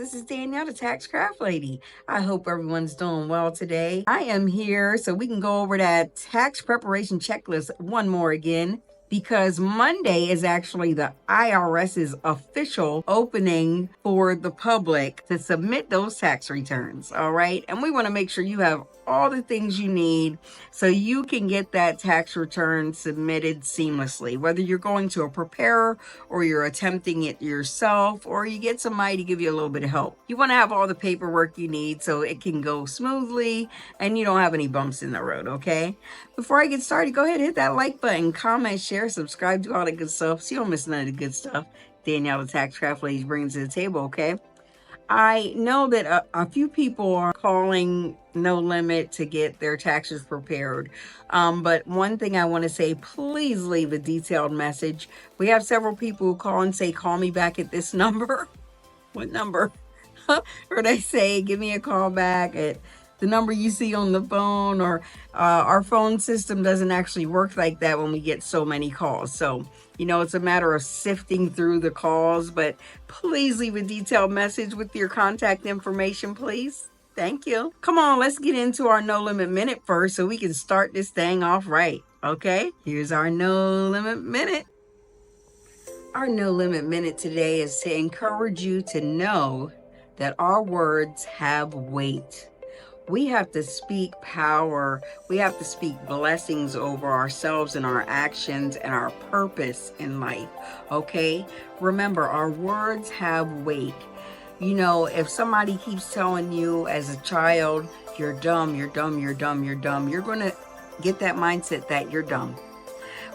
This is Danielle, the Tax Craft Lady. I hope everyone's doing well today. I am here so we can go over that tax preparation checklist one more again, because Monday is actually the IRS's official opening for the public to submit those tax returns. All right. And we want to make sure you have all the things you need so you can get that tax return submitted seamlessly, whether you're going to a preparer or you're attempting it yourself or you get somebody to give you a little bit of help. You want to have all the paperwork you need so it can go smoothly and you don't have any bumps in the road. Okay. Before I get started, go ahead and hit that like button, comment, share, subscribe, do all that good stuff so you don't miss none of the good stuff Danielle, the Tax Craft Lady, brings to the table. Okay. I know that a few people are calling No Limit to get their taxes prepared. But one thing I want to say, please leave a detailed message. We have several people who call and say, call me back at this number. What number? Or they say, give me a call back at the number you see on the phone, or our phone system doesn't actually work like that when we get so many calls. So, it's a matter of sifting through the calls, but please leave a detailed message with your contact information, please. Thank you. Come on, let's get into our No Limit Minute first so we can start this thing off right. Okay, here's our No Limit Minute. Our No Limit Minute today is to encourage you to know that our words have weight. We have to speak power. We have to speak blessings over ourselves and our actions and our purpose in life. Okay? Remember, our words have weight. If somebody keeps telling you as a child, you're dumb, you're dumb, you're dumb, you're dumb, you're going to get that mindset that you're dumb.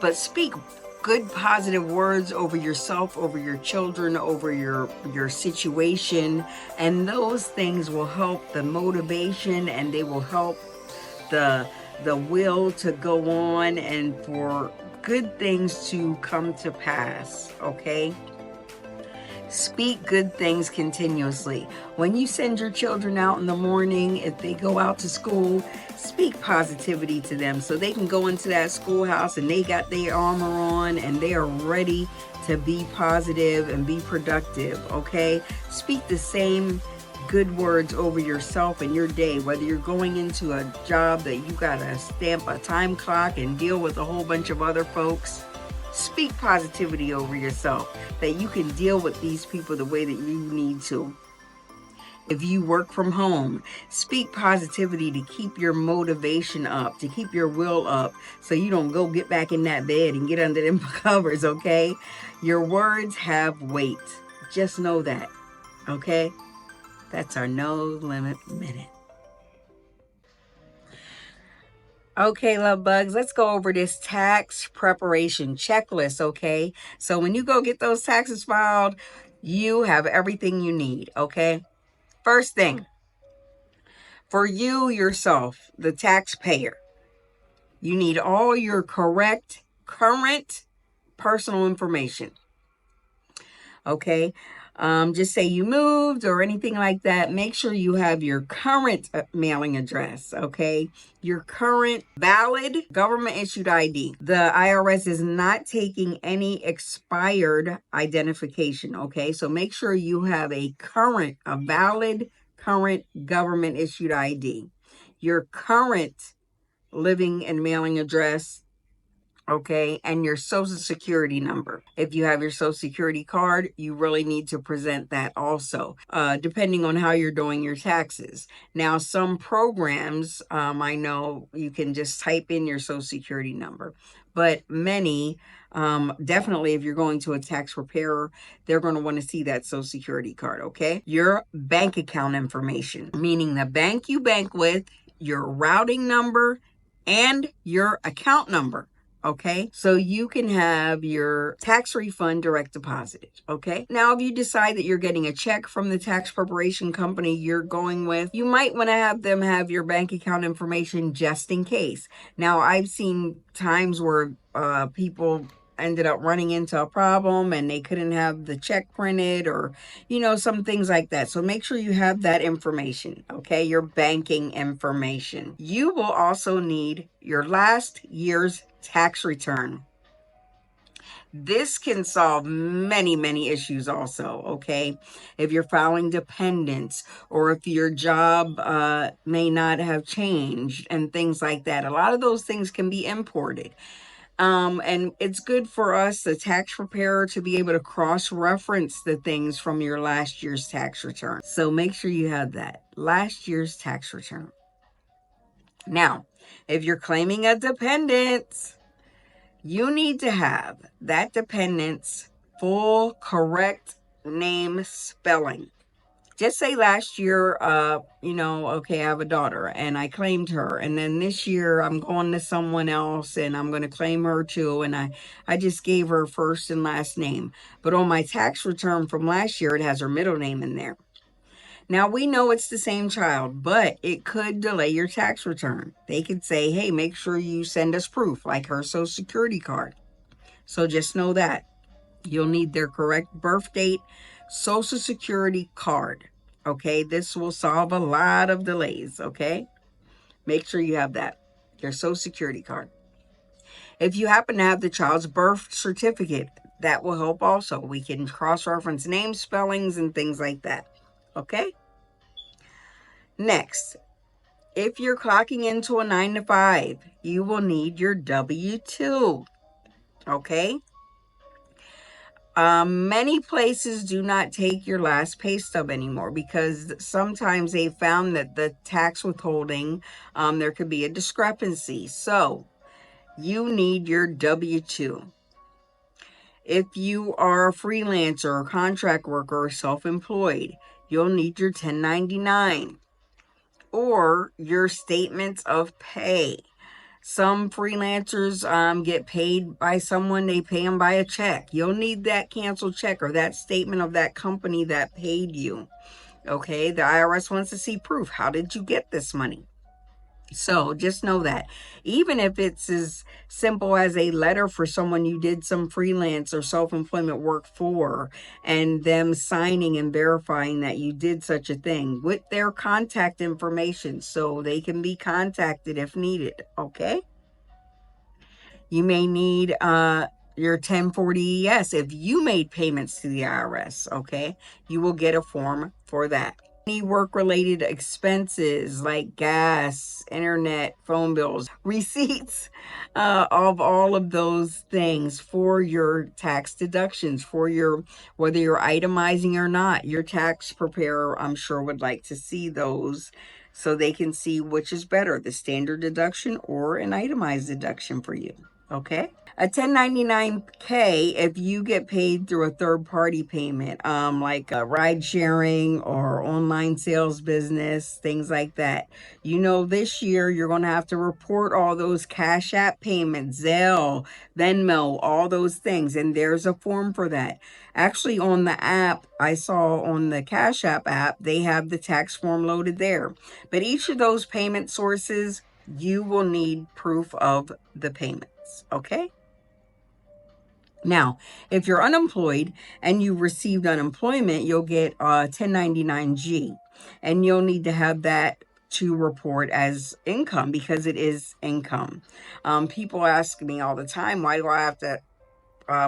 But speak good positive words over yourself, over your children, over your situation, and those things will help the motivation and they will help the will to go on and for good things to come to pass. Okay? Speak good things continuously. When you send your children out in the morning, if they go out to school, speak positivity to them so they can go into that schoolhouse and they got their armor on and they are ready to be positive and be productive. Okay? Speak the same good words over yourself and your day, whether you're going into a job that you got to stamp a time clock and deal with a whole bunch of other folks. Speak positivity over yourself that you can deal with these people the way that you need to. If you work from home, speak positivity to keep your motivation up, to keep your will up, so you don't go get back in that bed and get under them covers, okay? Your words have weight. Just know that, okay? That's our No Limit Minute. Okay, love bugs, let's go over this tax preparation checklist, okay? So when you go get those taxes filed, you have everything you need, okay? First thing, for you yourself, the taxpayer, you need all your current personal information, okay? Just say you moved or anything like that. Make sure you have your current mailing address, okay? Your current valid government issued ID. The IRS is not taking any expired identification, okay? So make sure you have a valid current government issued ID. Your current living and mailing address, okay, and your social security number. If you have your social security card, you really need to present that also, depending on how you're doing your taxes. Now, some programs, I know you can just type in your social security number, but many, definitely if you're going to a tax preparer, they're going to want to see that social security card, okay? Your bank account information, meaning the bank you bank with, your routing number, and your account number. Okay, so you can have your tax refund direct deposited. Okay, now if you decide that you're getting a check from the tax preparation company you're going with, you might want to have them have your bank account information just in case. Now, I've seen times where people ended up running into a problem and they couldn't have the check printed, or some things like that. So make sure you have that information, okay? Your banking information. You will also need your last year's tax return. This can solve many, many issues also, okay? If you're filing dependents or if your job may not have changed and things like that. A lot of those things can be imported. And it's good for us, the tax preparer, to be able to cross-reference the things from your last year's tax return. So make sure you have that last year's tax return. Now, if you're claiming a dependent, you need to have that dependent's full correct name spelling. Just say last year, okay, I have a daughter and I claimed her. And then this year I'm going to someone else and I'm going to claim her too. And I just gave her first and last name. But on my tax return from last year, it has her middle name in there. Now, we know it's the same child, but it could delay your tax return. They could say, hey, make sure you send us proof, like her social security card. So just know that. You'll need their correct birth date, social security card. Okay, this will solve a lot of delays, okay? Make sure you have that, your social security card. If you happen to have the child's birth certificate, that will help also. We can cross-reference name spellings and things like that, okay? Next, if you're clocking into a 9-to-5, you will need your W-2, okay? Many places do not take your last pay stub anymore because sometimes they found that the tax withholding, there could be a discrepancy. So you need your W-2. If you are a freelancer or contract worker or self-employed, you'll need your 1099 or your statements of pay. Some freelancers get paid by someone, they pay them by a check. You'll need that canceled check or that statement of that company that paid you. Okay, the IRS wants to see proof. How did you get this money? So just know that even if it's as simple as a letter for someone you did some freelance or self-employment work for and them signing and verifying that you did such a thing with their contact information so they can be contacted if needed, okay? You may need your 1040-ES if you made payments to the IRS, okay? You will get a form for that. Any work-related expenses like gas, internet, phone bills, receipts of all of those things for your tax deductions, for your, whether you're itemizing or not, your tax preparer, I'm sure, would like to see those so they can see which is better, the standard deduction or an itemized deduction for you, okay? A 1099-K, if you get paid through a third-party payment, like ride sharing or online sales business, things like that. You know, this year you're going to have to report all those Cash App payments, Zelle, Venmo, all those things, and there's a form for that. Actually, on the app, I saw on the Cash App app, they have the tax form loaded there. But each of those payment sources, you will need proof of the payments, okay? Now, if you're unemployed and you received unemployment, you'll get a 1099-G, and you'll need to have that to report as income because it is income. People ask me all the time, why do I have to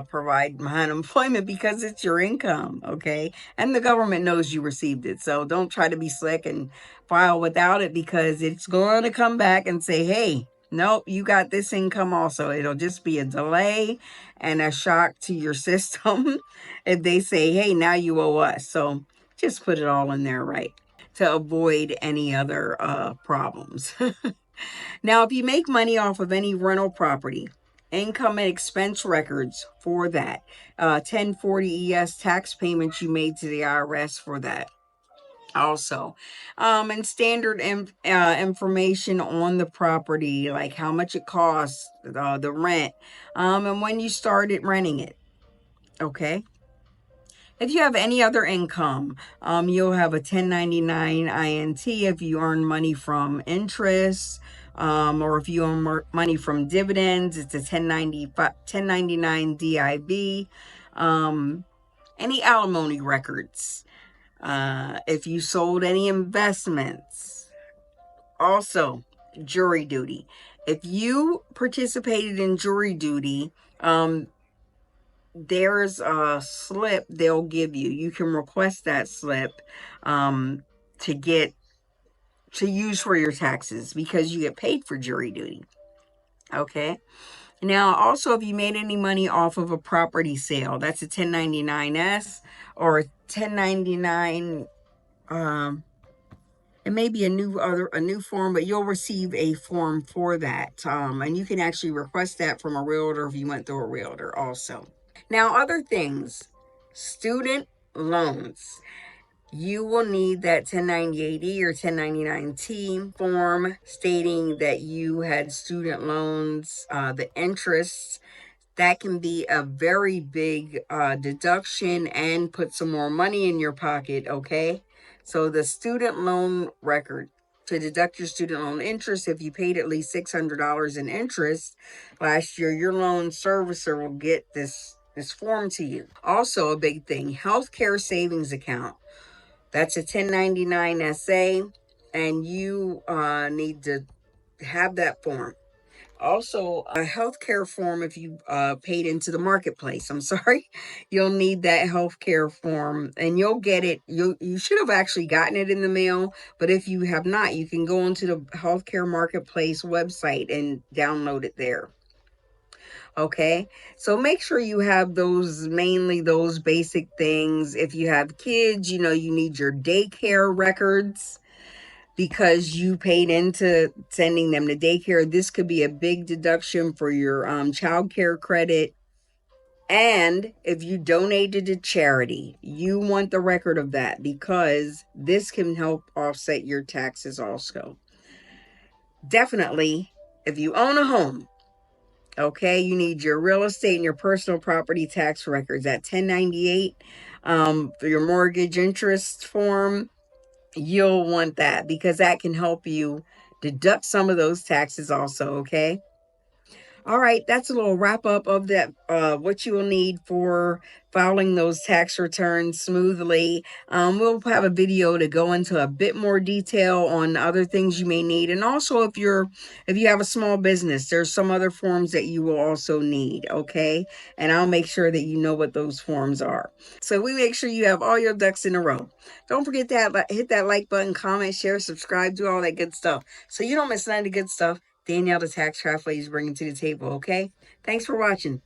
provide my unemployment? Because it's your income, okay? And the government knows you received it, so don't try to be slick and file without it because it's going to come back and say, hey, nope, you got this income also. It'll just be a delay and a shock to your system if they say, hey, now you owe us. So just put it all in there, right, to avoid any other problems. Now, if you make money off of any rental property, income and expense records for that, 1040-ES tax payments you made to the IRS for that. Also, and standard information on the property, like how much it costs, the rent, and when you started renting it, okay? If you have any other income, you'll have a 1099 INT if you earn money from interest, or if you earn money from dividends, it's a 1099 DIV, any alimony records, if you sold any investments. Also, jury duty. If you participated in jury duty, there's a slip they'll give you. You can request that slip to get to use for your taxes because you get paid for jury duty. Okay. Now, also, if you made any money off of a property sale, that's a 1099-S or a 1099. It may be a new form, but you'll receive a form for that. And you can actually request that from a realtor if you went through a realtor also. Now, other things, student loans. You will need that 1098-E or 1099-T form stating that you had student loans, the interest. That can be a very big deduction and put some more money in your pocket, okay? So the student loan record, to deduct your student loan interest, if you paid at least $600 in interest last year, your loan servicer will get this form to you. Also a big thing, healthcare savings account. That's a 1099-SA, and you need to have that form. Also, a healthcare form if you paid into the marketplace. I'm sorry. You'll need that healthcare form, and you'll get it. You should have actually gotten it in the mail, but if you have not, you can go onto the healthcare marketplace website and download it there. Okay, so make sure you have mainly those basic things. If you have kids, you need your daycare records because you paid into sending them to daycare. This could be a big deduction for your child care credit. And if you donated to charity, you want the record of that because this can help offset your taxes also. Definitely, if you own a home, okay, you need your real estate and your personal property tax records. That 1098 for your mortgage interest form, you'll want that because that can help you deduct some of those taxes also, okay? All right, that's a little wrap up of that, what you will need for filing those tax returns smoothly. We'll have a video to go into a bit more detail on other things you may need. And also if you have a small business, there's some other forms that you will also need, okay? And I'll make sure that you know what those forms are. So we make sure you have all your ducks in a row. Don't forget to hit that like button, comment, share, subscribe, do all that good stuff so you don't miss none of the good stuff Danielle, the Tax Craft Lady, is bringing to the table, okay? Thanks for watching.